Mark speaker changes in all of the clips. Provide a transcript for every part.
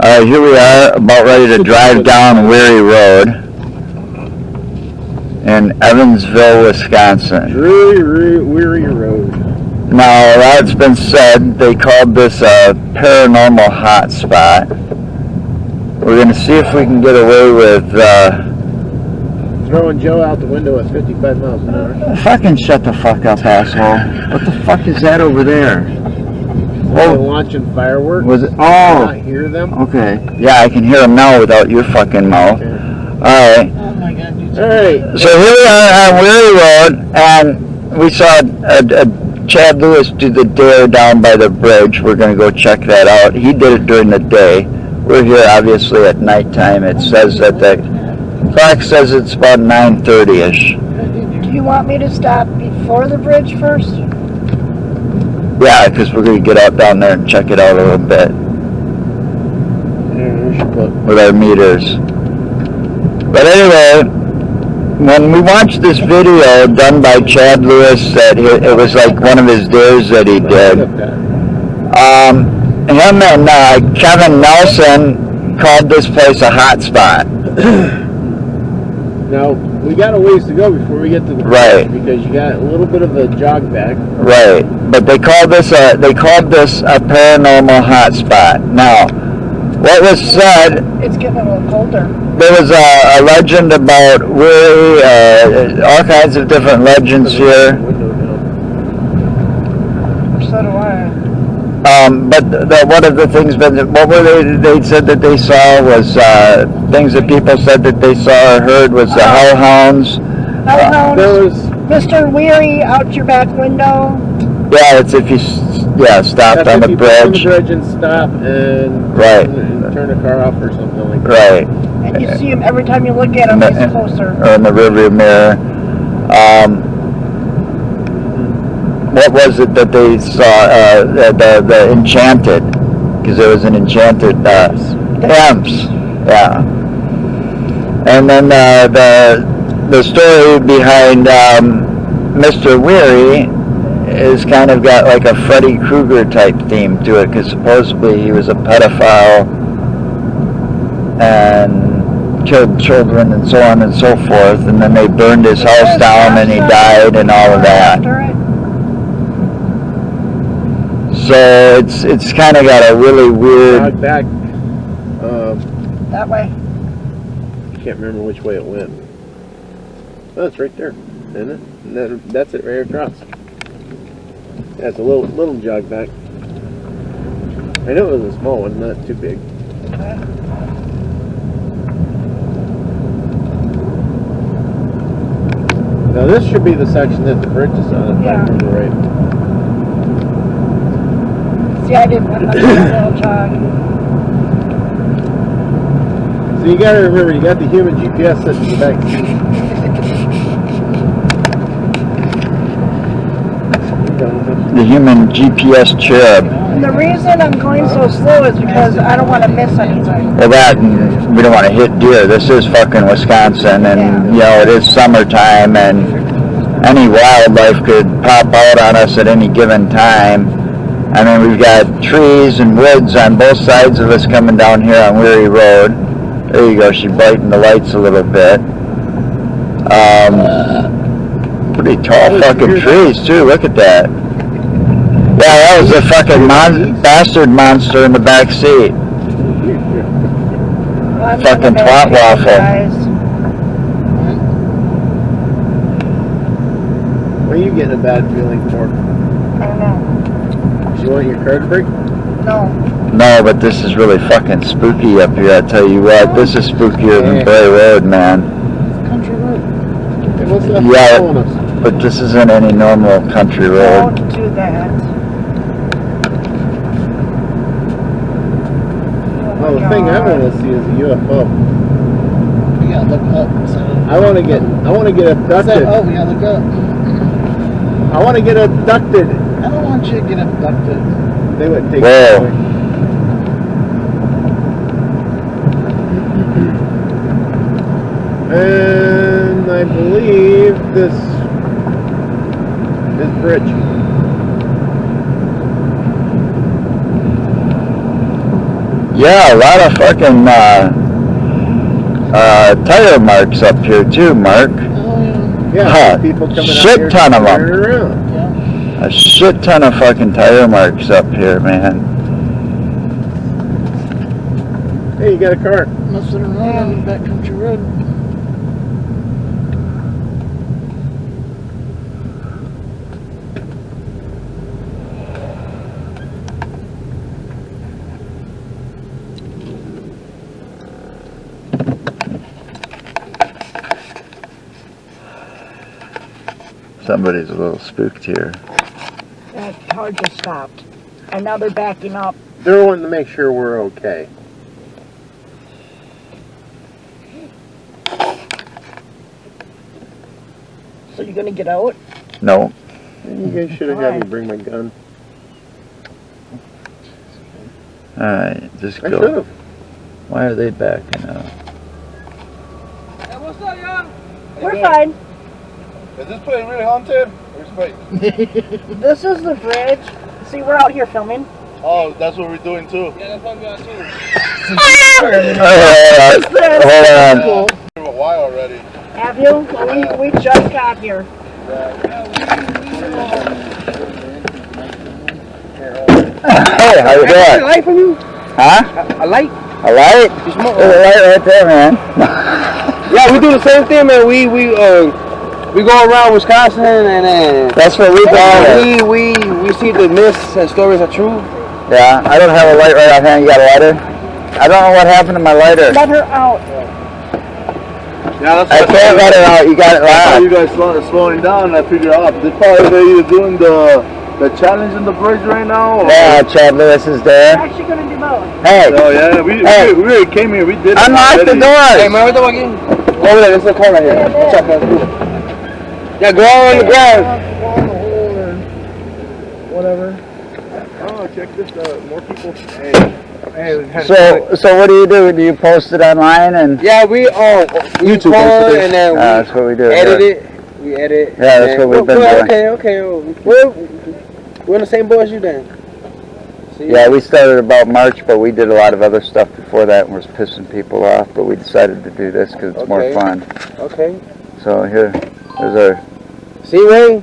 Speaker 1: Here we are, about ready to drive down Weary Road in Evansville, Wisconsin.
Speaker 2: Weary Road.
Speaker 1: Now, that's been said. They called this a paranormal hotspot. We're going to see if we can get away with
Speaker 2: throwing Joe out the window at 55 miles an hour.
Speaker 1: Fucking shut the fuck up, asshole. What the fuck is that over there?
Speaker 2: Oh, launching fireworks.
Speaker 1: Was it? Oh.
Speaker 2: Can you not hear them?
Speaker 1: Okay. Yeah, I can hear them now without your fucking mouth.
Speaker 2: Okay.
Speaker 1: Alright.
Speaker 2: Oh my god. Alright.
Speaker 1: So here we are on Weary Road, and we saw Chad Lewis do the dare down by the bridge. We're going to go check that out. He did it during the day. We're here obviously at nighttime. It says that the clock says it's about 9:30ish.
Speaker 3: Do you want me to stop before the bridge first?
Speaker 1: Yeah, because we're going to get out down there and check it out a little bit with our meters. But anyway, when we watched this video done by Chad Lewis, that it was like one of his dares that he did. Him and Kevin Nelson called this place a hotspot.
Speaker 2: Now, we got a ways to go before we get to the
Speaker 1: right,
Speaker 2: because you got a little bit of a jog back.
Speaker 1: Right, but they called this a paranormal hotspot. Now, what was said?
Speaker 3: It's getting a little colder.
Speaker 1: There was a legend about Weary, all kinds of different legends here.
Speaker 3: So do I.
Speaker 1: But one of the things, what were they said that they saw was things that people said that they saw or heard was the hellhounds.
Speaker 3: Hellhounds.
Speaker 2: There was
Speaker 3: Mr. Weary out your back window.
Speaker 1: Yeah, it's if you stopped on the bridge.
Speaker 2: And stop and
Speaker 1: right.
Speaker 2: And turn the car off or something like that.
Speaker 1: Right.
Speaker 3: And you see him every time you look at him, he's closer.
Speaker 1: Or in the rearview mirror. What was it that they saw? The enchanted, because there was an enchanted imps. Yeah. And then the story behind Mr. Weary is kind of got like a Freddy Krueger type theme to it, because supposedly he was a pedophile and killed children and so on and so forth, and then they burned his house down and he died and all of that. So it's kind of got a really weird.
Speaker 2: Back.
Speaker 3: That way.
Speaker 2: I can't remember which way it went. Oh, it's right there, isn't it? And that's it right across. Yeah, it's a little jog back. I know it was a small one, not too big. Now this should be the section that the bridge is on, if I remember right.
Speaker 3: See, I didn't want to do that little jog.
Speaker 2: So you gotta remember, you got the human GPS sitting in the back seat.
Speaker 1: The human GPS cherub.
Speaker 3: And the reason I'm going so slow is because I don't want to miss anything.
Speaker 1: Well, that and we don't want to hit deer. This is fucking Wisconsin, and you know it is summertime, and any wildlife could pop out on us at any given time. I mean, we've got trees and woods on both sides of us coming down here on Weary Road. There you go. She's biting the lights a little bit. Pretty tall fucking trees too. Look at that. Yeah, that was a fucking bastard monster in the back seat.
Speaker 3: Well,
Speaker 1: fucking twat waffle.
Speaker 2: What are you getting a bad feeling for?
Speaker 3: I don't know.
Speaker 2: Do you want your car to break?
Speaker 3: No.
Speaker 1: No, but this is really fucking spooky up here, I tell you what. This is spookier than Bray Road, man.
Speaker 3: It's country road.
Speaker 2: Hey, what's that following us?
Speaker 1: But this isn't any normal country road.
Speaker 3: Don't do that.
Speaker 2: Well, the thing I want to see is a UFO.
Speaker 4: We gotta look up. So
Speaker 2: I want to get abducted.
Speaker 4: oh, we gotta look up.
Speaker 2: I want to get abducted.
Speaker 4: I don't want you to get abducted.
Speaker 2: They wouldn't take
Speaker 1: Whoa.
Speaker 2: it away. And I believe this bridge.
Speaker 1: Yeah, a lot of fucking tire marks up here too, Mark.
Speaker 2: Yeah, people coming
Speaker 1: shit
Speaker 2: out here
Speaker 1: ton of them.
Speaker 2: turning around.
Speaker 1: A shit ton of fucking tire marks up here, man.
Speaker 2: Hey, you got a car.
Speaker 4: Messing around on the backcountry road.
Speaker 1: Somebody's a little spooked here.
Speaker 3: That car just stopped. And now they're backing up.
Speaker 2: They're wanting to make sure we're okay.
Speaker 3: So you're gonna get out?
Speaker 1: No.
Speaker 2: You guys should have had me bring my gun.
Speaker 1: Alright, just
Speaker 2: I
Speaker 1: go.
Speaker 2: should have.
Speaker 1: Why are they backing up?
Speaker 5: Hey, what's up, young?
Speaker 3: We're fine.
Speaker 5: Is this place really haunted? Or space?
Speaker 3: This is the bridge. See, we're out here filming.
Speaker 5: Oh, that's what we're doing too. Yeah, that's what we're doing too.
Speaker 1: Hold on.
Speaker 5: For a while already.
Speaker 3: Have you? Well, we just got here.
Speaker 1: Hey, how you doing?
Speaker 5: A light for you?
Speaker 1: Huh?
Speaker 5: A light?
Speaker 1: A light? There's a light right there, man.
Speaker 5: Yeah, we do the same thing, man. We go around Wisconsin and
Speaker 1: That's what we do.
Speaker 5: we see the myths and stories are true.
Speaker 1: Yeah, I don't have a light right on hand. You got a lighter? I don't know what happened to my lighter.
Speaker 3: Let her out.
Speaker 5: Yeah, that's
Speaker 1: I can't let her out. You got it
Speaker 5: You
Speaker 1: loud.
Speaker 5: guys slowing down. I figure out this probably they either doing the challenge in the bridge right now. Or...
Speaker 1: Yeah, Chad Lewis is
Speaker 3: We're
Speaker 1: there.
Speaker 3: actually gonna do both.
Speaker 1: Hey,
Speaker 5: Oh yeah, we already came here. We did it.
Speaker 1: unlock the
Speaker 5: already.
Speaker 1: doors.
Speaker 5: Hey man, where the again? Over there. There's a car right here. What's up, man? Yeah, go on the ground.
Speaker 4: Whatever.
Speaker 2: Oh, check this out. More people. Hey.
Speaker 1: So what do? Do you post it online and?
Speaker 5: Yeah, we
Speaker 2: YouTube
Speaker 5: record and then we
Speaker 1: That's what we do.
Speaker 5: edit
Speaker 1: yeah.
Speaker 5: it. We edit.
Speaker 1: Yeah, that's what we've been doing.
Speaker 5: Okay. We're in the same boat as you then. See?
Speaker 1: Yeah, we started about March, but we did a lot of other stuff before that and was pissing people off. But we decided to do this because it's more
Speaker 5: Okay.
Speaker 1: fun.
Speaker 5: Okay.
Speaker 1: So here's our.
Speaker 5: See, Ray?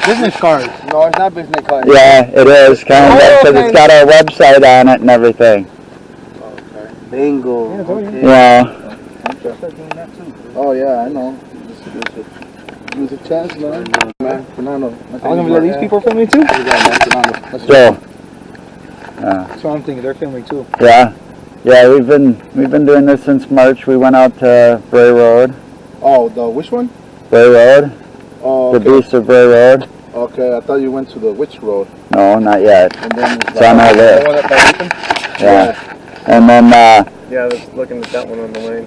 Speaker 4: Business cards.
Speaker 5: No, it's not business card.
Speaker 1: Yeah, it is kind of because it's got our website on it and everything.
Speaker 5: Bingo.
Speaker 1: Yeah.
Speaker 4: Oh yeah, I know. There's a chance, man. No.
Speaker 5: I'm gonna let these people film me too.
Speaker 1: So.
Speaker 4: That's what I'm thinking. They're filming too.
Speaker 1: Yeah. We've been doing this since March. We went out to Bray Road.
Speaker 4: Oh, the which one?
Speaker 1: Bray Road.
Speaker 4: Oh,
Speaker 1: The Beast of Bray Road.
Speaker 4: Okay, I thought you went to the which road?
Speaker 1: No, not yet.
Speaker 4: And then
Speaker 1: It's on our list. Yeah. And then
Speaker 2: Yeah, I was looking at that one on the way.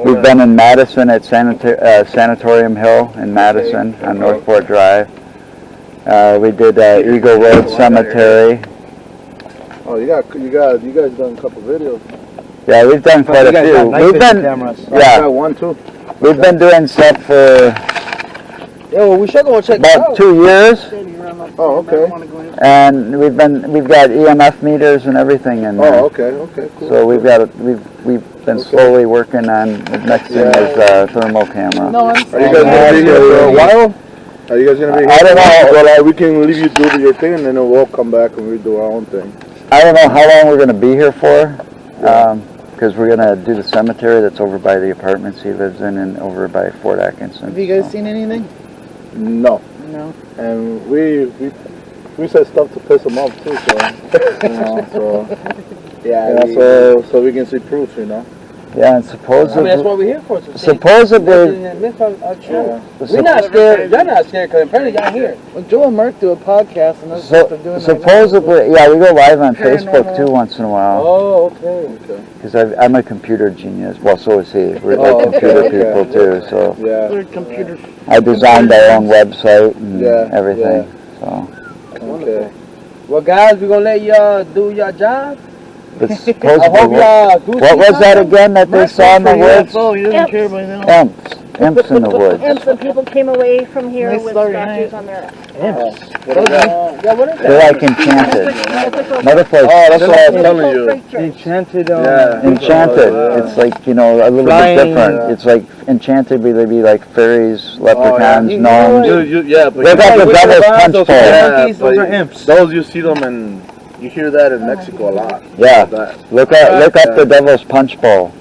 Speaker 1: we've been in Madison at Sanatorium Hill in Madison on Northport Drive. We did Eagle Road Cemetery.
Speaker 4: Oh, you guys done a couple videos.
Speaker 1: Yeah, we've done quite a few. We've been
Speaker 4: cameras. I
Speaker 1: yeah,
Speaker 4: got one too.
Speaker 1: we've been doing stuff for
Speaker 5: Yo, we should go check it
Speaker 1: about
Speaker 5: out.
Speaker 1: 2 years,
Speaker 4: Oh, okay.
Speaker 1: and we've got EMF meters and everything in there.
Speaker 4: Oh, okay, cool.
Speaker 1: So we've been slowly working on the next thing is thermal camera.
Speaker 3: No, I'm
Speaker 4: Are you guys gonna be here for a while? Are you guys gonna be here?
Speaker 1: I don't know.
Speaker 4: Well, we can leave you do your thing, and then we'll come back and we do our own thing.
Speaker 1: I don't know how long we're going to be here for, because we're going to do the cemetery that's over by the apartments he lives in and over by Fort Atkinson.
Speaker 4: Have you guys seen anything? No. And we said stuff to piss them off too, so so we can see proof,
Speaker 1: Yeah, and
Speaker 5: I mean, that's
Speaker 1: supposedly,
Speaker 5: what we're here for. To see
Speaker 1: supposedly,
Speaker 5: myths are true.
Speaker 4: Yeah.
Speaker 5: We're not scared. You're not scared because apparently y'all here.
Speaker 4: Well, Joe and Mark do a podcast, and that's what they're doing.
Speaker 1: supposedly, yeah, we go live on Facebook too once in a while,
Speaker 5: Oh, okay.
Speaker 1: because I'm a computer genius. Well, so is he. We're
Speaker 4: Oh,
Speaker 1: like computer
Speaker 4: okay.
Speaker 1: people too, so
Speaker 4: Yeah.
Speaker 3: We're computer.
Speaker 1: I designed our own website and
Speaker 4: Yeah,
Speaker 1: everything. So,
Speaker 4: Okay.
Speaker 5: Well, guys, we're going to let y'all do your job.
Speaker 1: but
Speaker 5: I
Speaker 1: supposedly,
Speaker 5: hope y'all do
Speaker 1: what was that again that they saw in the woods?
Speaker 3: Oh, he doesn't care about that.
Speaker 1: Imps. imps in the woods.
Speaker 3: And some people came away from here
Speaker 4: Nice
Speaker 3: with
Speaker 4: story,
Speaker 3: statues on their...
Speaker 4: Imps.
Speaker 3: Yeah, what is
Speaker 1: They're
Speaker 3: that?
Speaker 1: like enchanted.
Speaker 3: It's like
Speaker 1: Another place.
Speaker 4: Oh, that's what I was
Speaker 3: a
Speaker 4: telling you.
Speaker 3: creature.
Speaker 5: Enchanted.
Speaker 4: Yeah.
Speaker 1: Enchanted. It's like, you know, a little
Speaker 5: Flying,
Speaker 1: bit different.
Speaker 4: yeah.
Speaker 1: It's like enchanted, whether it be like fairies, leprechauns,
Speaker 5: You-
Speaker 1: gnomes.
Speaker 4: Yeah, but
Speaker 1: They got the
Speaker 5: Wizard
Speaker 1: devil's
Speaker 5: of Oz,
Speaker 1: punch
Speaker 5: those
Speaker 1: bowl.
Speaker 5: monkeys, those
Speaker 4: but
Speaker 5: are imps.
Speaker 4: Those you see them and you hear that in Mexico a lot.
Speaker 1: Yeah.
Speaker 4: That.
Speaker 1: Look up the devil's punch bowl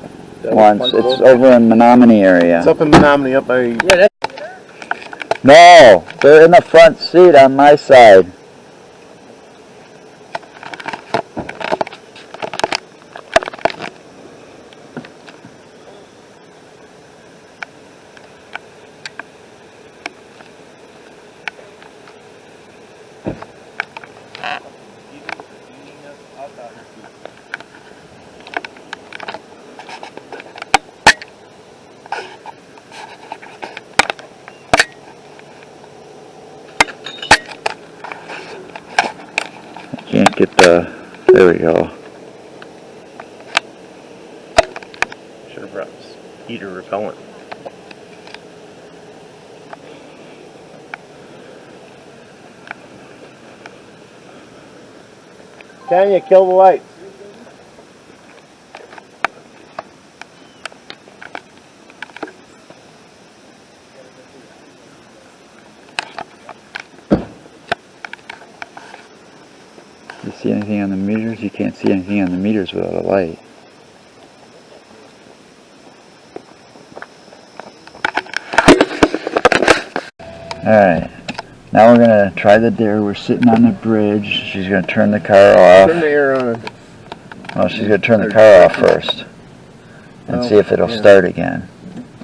Speaker 4: Devil's
Speaker 1: once.
Speaker 4: Punch
Speaker 1: It's
Speaker 4: Bowl.
Speaker 1: over in Menominee area.
Speaker 4: It's up in Menominee, up by.
Speaker 1: No, they're in the front seat on my side. Can't get the, there we go.
Speaker 2: Should have brought heater repellent.
Speaker 4: Can you kill the lights?
Speaker 1: You see anything on the meters? You can't see anything on the meters without a light. Alright, now we're going to try the dare. We're sitting on the bridge. She's going to turn the car off.
Speaker 4: Turn the air on.
Speaker 1: Oh, she's going to turn the car off first. And see if it'll start again.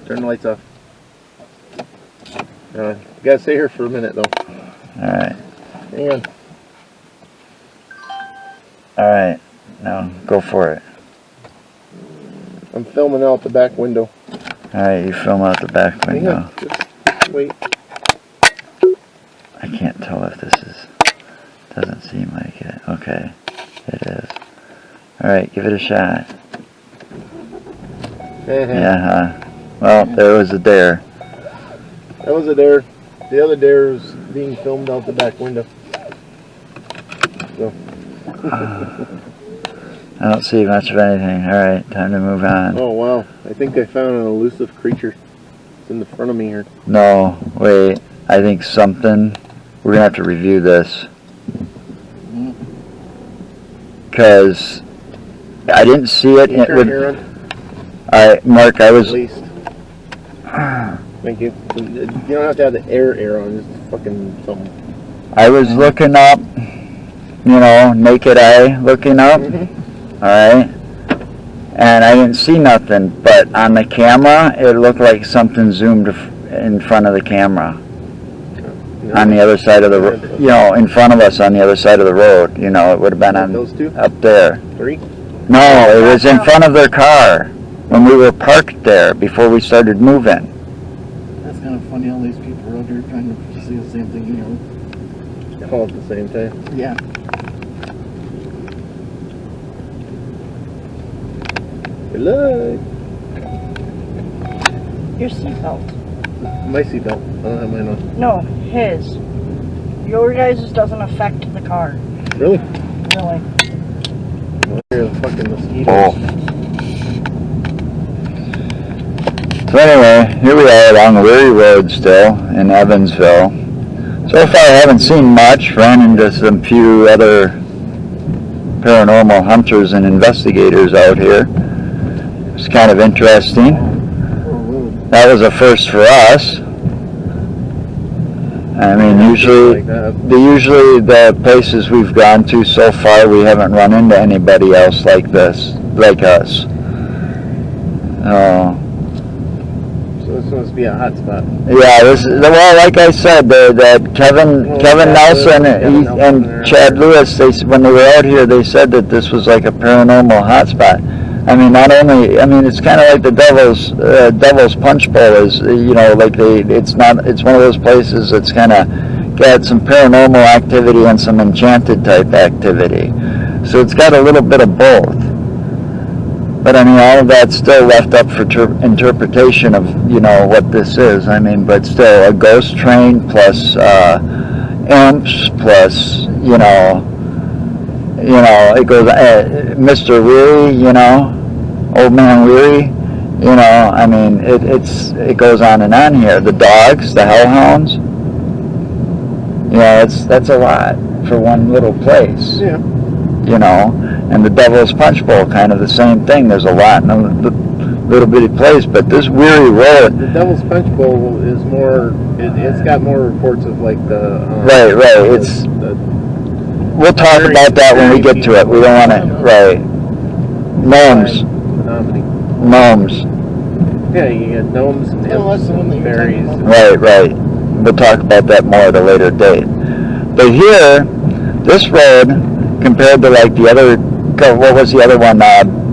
Speaker 4: Turn the lights off. You gotta stay here for a minute though.
Speaker 1: Alright.
Speaker 4: Hang on.
Speaker 1: Alright, now go for it.
Speaker 4: I'm filming out the back window.
Speaker 1: Alright, you film out the back
Speaker 4: Hang
Speaker 1: window.
Speaker 4: on. Just wait.
Speaker 1: I can't tell if this is, doesn't seem like it. Okay, it is. Alright, give it a shot. Yeah, well, there was a dare.
Speaker 4: That was a dare. The other dare is being filmed out the back window. So.
Speaker 1: I don't see much of anything. Alright, time to move on.
Speaker 4: Oh wow, I think I found an elusive creature. It's in the front of me here.
Speaker 1: No, wait, I think something, we're gonna have to review this. Because I didn't see it.
Speaker 4: Can you
Speaker 1: It
Speaker 4: turn
Speaker 1: would,
Speaker 4: your on?
Speaker 1: Mark, I
Speaker 4: At
Speaker 1: was,
Speaker 4: least. Thank you. You don't have to have the air on, just fucking something.
Speaker 1: I was looking up, you know, naked eye looking up. Alright, and I didn't see nothing, but on the camera it looked like something zoomed in front of the camera on the other side of the road, you know, in front of us on the other side of the road. You know, it would have been on
Speaker 4: Those two?
Speaker 1: up there.
Speaker 4: Three?
Speaker 1: No, it was in front of their car when we were parked there before we started moving.
Speaker 6: That's kind of funny, all these people are out there trying to see the same thing, you know.
Speaker 4: All at the same time.
Speaker 6: Yeah.
Speaker 4: Good luck.
Speaker 3: Your seatbelt.
Speaker 4: My seatbelt. I don't have mine on.
Speaker 3: No, his. Your guys' doesn't affect the car.
Speaker 4: Really?
Speaker 3: Really.
Speaker 4: Here are the fucking mosquitoes.
Speaker 1: Oh. So anyway, here we are along Weary Road still in Evansville. So far I haven't seen much. Ran into some few other paranormal hunters and investigators out here. It's kind of interesting. That was a first for us. I mean, usually the places we've gone to so far, we haven't run into anybody else like this, like us.
Speaker 4: So this must be a hot spot.
Speaker 1: Yeah, this is, well, like I said, that Kevin Nelson and Chad Lewis, when they were out here, they said that this was like a paranormal hotspot. I mean, not only, I mean, it's kind of like the Devil's Punch Bowl is, you know, like it's one of those places that's kind of got some paranormal activity and some enchanted type activity. So it's got a little bit of both. But I mean, all of that's still left up for interpretation of, you know, what this is. I mean, but still, a ghost train plus imps plus, you know, it goes, Mr. Weary, you know, Old Man Weary, you know, I mean, it goes on and on here. The dogs, the hellhounds, you know, that's a lot for one little place.
Speaker 2: Yeah.
Speaker 1: You know, and the Devil's Punch Bowl, kind of the same thing. There's a lot in a little bitty place, but this Weary Road.
Speaker 2: The Devil's Punch Bowl is more. It's got more reports of like the.
Speaker 1: Right. We'll talk about that when we get to it. We don't want to. Right. Gnomes.
Speaker 2: Yeah, you get gnomes and fairies.
Speaker 1: Right. We'll talk about that more at a later date. But here, this road, compared to like the other, what was the other one?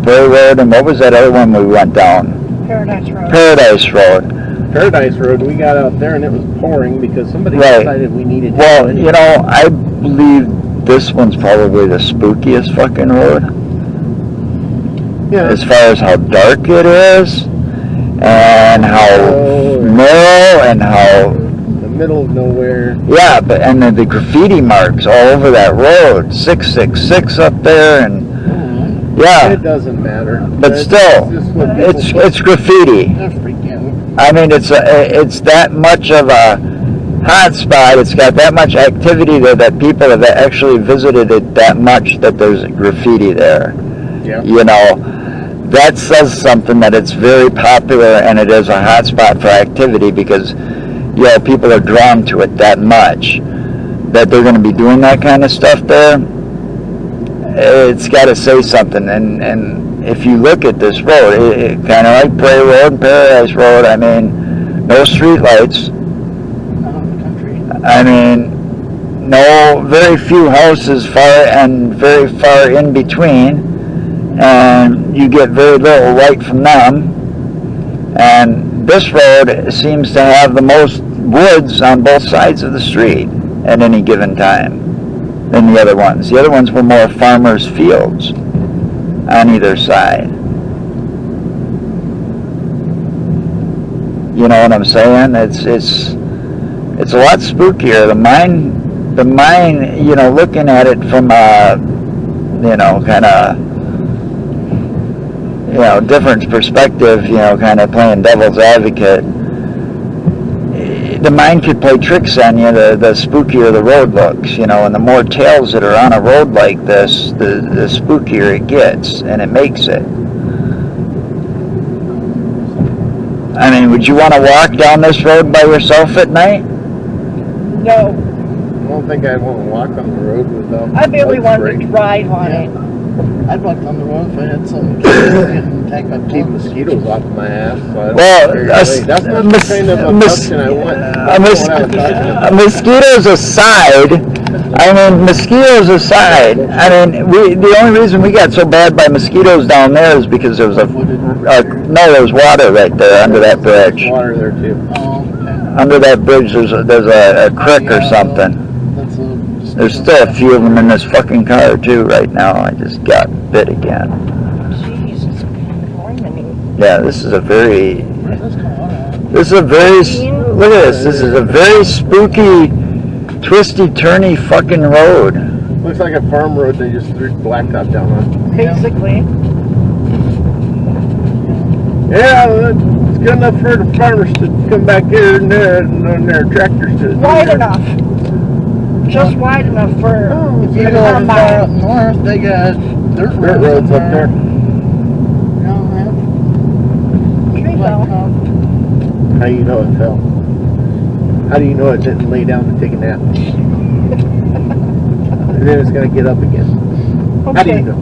Speaker 1: Prairie Road, and what was that other one we went down?
Speaker 3: Paradise Road.
Speaker 2: Paradise Road, we got out there and it was pouring because somebody decided we needed.
Speaker 1: Well, you know, I believe this one's probably the spookiest fucking road.
Speaker 2: Yeah.
Speaker 1: As far as how dark it is, and how narrow, and how
Speaker 2: the middle of nowhere.
Speaker 1: Yeah, but and the graffiti marks all over that road, 666 up there, and yeah.
Speaker 2: It doesn't matter.
Speaker 1: But still, it's graffiti. I mean, it's that much of a hot spot. It's got that much activity there that people have actually visited it that much that there's graffiti there.
Speaker 2: Yeah.
Speaker 1: You know, that says something that it's very popular and it is a hot spot for activity because, yeah, people are drawn to it that much that they're going to be doing that kind of stuff there. It's got to say something, and if you look at this road, it kind of like Prairie Road and Paradise Road. I mean, no street lights. I mean, no, very few houses very far in between, and you get very little light from them. And this road seems to have the most woods on both sides of the street at any given time than the other ones. The other ones were more farmers' fields on either side. You know what I'm saying? It's a lot spookier. The mine, you know, looking at it from a, you know, kind of, you know, different perspective, you know, kind of playing devil's advocate. The mind could play tricks on you, the spookier the road looks, you know, and the more tails that are on a road like this, the spookier it gets, and it makes it. I mean, would you want to walk down this road by yourself at night?
Speaker 3: No.
Speaker 2: I don't think I'd want to walk on the road without.
Speaker 3: I barely wanted to drive on it.
Speaker 6: I'd walk on the road if I had some and take my
Speaker 2: Keep mosquitoes off my ass. So
Speaker 1: That's
Speaker 2: not the kind of abduction I want.
Speaker 1: Mosquitoes aside, the only reason we got so bad by mosquitoes down there is because there was there was water right there under that bridge.
Speaker 2: Water there too.
Speaker 1: Under that bridge, there's a creek or something. There's still a few of them in this fucking car too right now. I just got bit again.
Speaker 3: Jesus.
Speaker 1: Yeah, this is a very, look at this. This is a very spooky, twisty, turny fucking road.
Speaker 2: Looks like a farm road they just threw blacktop down on.
Speaker 3: Basically.
Speaker 2: Yeah, it's good enough for the farmers to come back here and their tractors to.
Speaker 3: Wide enough. Just wide enough for.
Speaker 6: If you go far up north, they got dirt
Speaker 2: roads up there.
Speaker 3: Tree fell.
Speaker 2: How do you know it fell? How do you know it didn't lay down to take a nap? And then it's going to get up again.
Speaker 3: Okay.
Speaker 2: How do you know?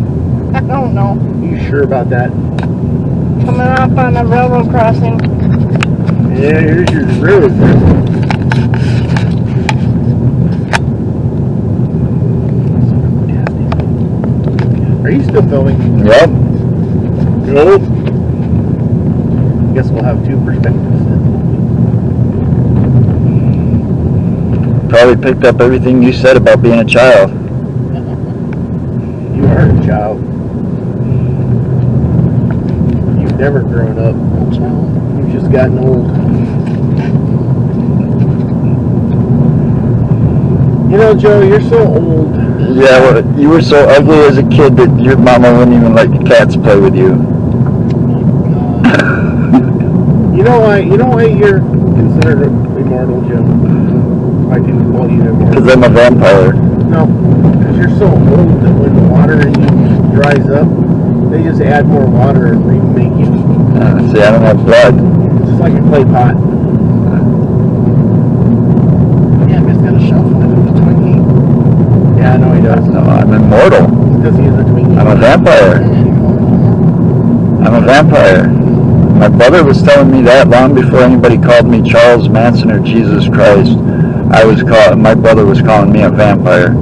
Speaker 3: I don't know.
Speaker 2: You sure about that?
Speaker 3: Coming up on a railroad crossing.
Speaker 2: Yeah, here's your road. Are you still filming?
Speaker 1: Yep.
Speaker 2: Nope. Guess we'll have two perspectives then.
Speaker 1: Probably picked up everything you said about being a child.
Speaker 2: You are a child. You've just gotten old. You know, Joe, you're so old.
Speaker 1: Yeah, well, you were so ugly as a kid that your mama wouldn't even let the cats play with you.
Speaker 2: You know why you're considered immortal, Joe? I can call you immortal.
Speaker 1: Because I'm a vampire.
Speaker 2: No, because you're so old that when the water in you dries up, they just add more water and remake you.
Speaker 1: See, I don't have blood.
Speaker 2: It's just like a clay pot.
Speaker 6: Yeah, but he's got a shelf life of 28.
Speaker 2: Yeah, I know he does.
Speaker 1: No, I'm immortal.
Speaker 2: Because he is a Twinkie.
Speaker 1: I'm a vampire. I'm a vampire. My brother was telling me that long before anybody called me Charles Manson or Jesus Christ. My brother was calling me a vampire.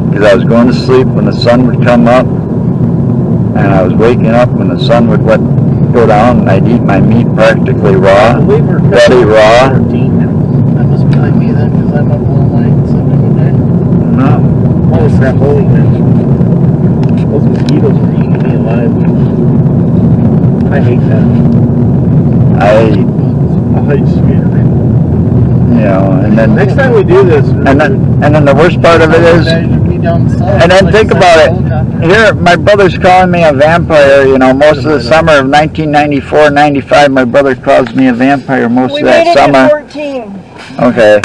Speaker 1: Because I was going to sleep when the sun would come up, and I was waking up when the sun would go down, and I'd eat my meat practically raw,
Speaker 2: I believe we're
Speaker 1: bloody raw.
Speaker 2: 14 now.
Speaker 6: That must be like me then, because I'm up all night, sleeping all day.
Speaker 1: No.
Speaker 2: Holy crap, holy man. Those mosquitoes are eating me alive. I hate that.
Speaker 1: And then
Speaker 2: Next time we do this,
Speaker 1: and then the worst part of it is, and then think about it. Here, my brother's calling me a vampire. You know, most of the summer of 1994, 95, my brother calls me a vampire most
Speaker 3: We
Speaker 1: of
Speaker 3: made
Speaker 1: that
Speaker 3: it
Speaker 1: summer.
Speaker 3: at 14.
Speaker 1: Okay.